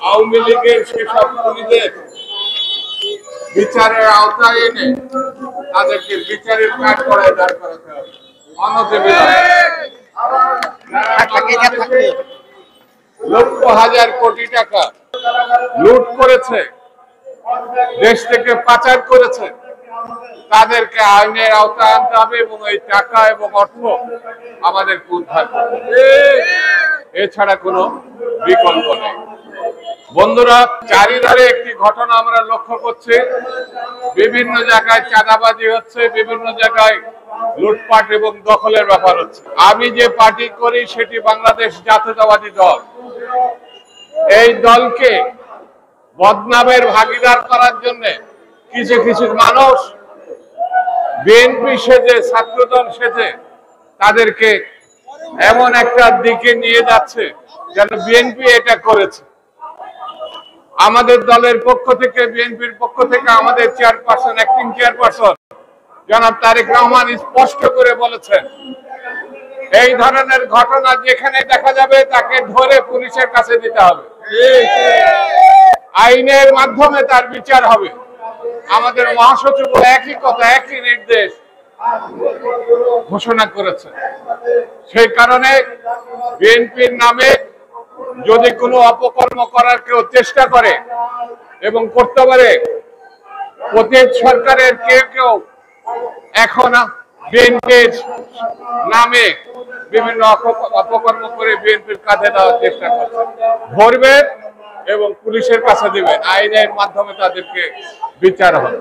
আওয়ামী লীগের সেসব খুনিদের বিচারের আওতায় এনে তাদেরকে বিচারের কাজ করায় দাঁড় করাতে হবে। লক্ষ হাজার কোটি টাকা লুট করেছে, দেশ থেকে পাচার করেছে, তাদেরকে আইনের আওতায় আনতে হবে এবং এই টাকা এবং অর্থ আমাদেরকে উদ্ধার করতে হবে। এছাড়া কোনো বিকল্প নেই। বন্ধুরা, চারিধারে একটি ঘটনা আমরা লক্ষ্য করছি। বিভিন্ন জায়গায় চাঁদাবাজি হচ্ছে, বিভিন্ন জায়গায় লুটপাট এবং দখলের ব্যাপার হচ্ছে। আমি যে পার্টি করি সেটি বাংলাদেশ জাতীয়তাবাদী দল। এই দলকে বদনামের ভাগিদার করার জন্য কিছু কিছু মানুষ বিএনপি সেজে, ছাত্রদল সেজে তাদেরকে এমন একটা দিকে নিয়ে যাচ্ছে যেন বিএনপি এটা করেছে। আমাদের দলের পক্ষ থেকে, বিএনপির পক্ষ থেকে আমাদের চেয়ারপারসন, অ্যাক্টিং চেয়ারপারসন জনাব তারেক রহমান স্পষ্ট করে বলেছেন, এই ধরনের ঘটনা যেখানে দেখা যাবে তাকে ধরে পুলিশের কাছে দিতে হবে, আইনের মাধ্যমে তার বিচার হবে। আমাদের মহাসচিব একই কথা, একই নির্দেশ ঘোষণা করেছে। সেই কারণে বিএনপির নামে যদি কোনো অপকর্ম করার কেউ চেষ্টা করে এবং করতে পারে, অতীত সরকারের কেউ এখন বিএনপির নামে বিভিন্ন অপকর্ম করে বিএনপির কাঁধে দেওয়ার চেষ্টা করছে, ধরবেন এবং পুলিশের কাছে দিবেন, আইনের মাধ্যমে তাদেরকে বিচার হবে।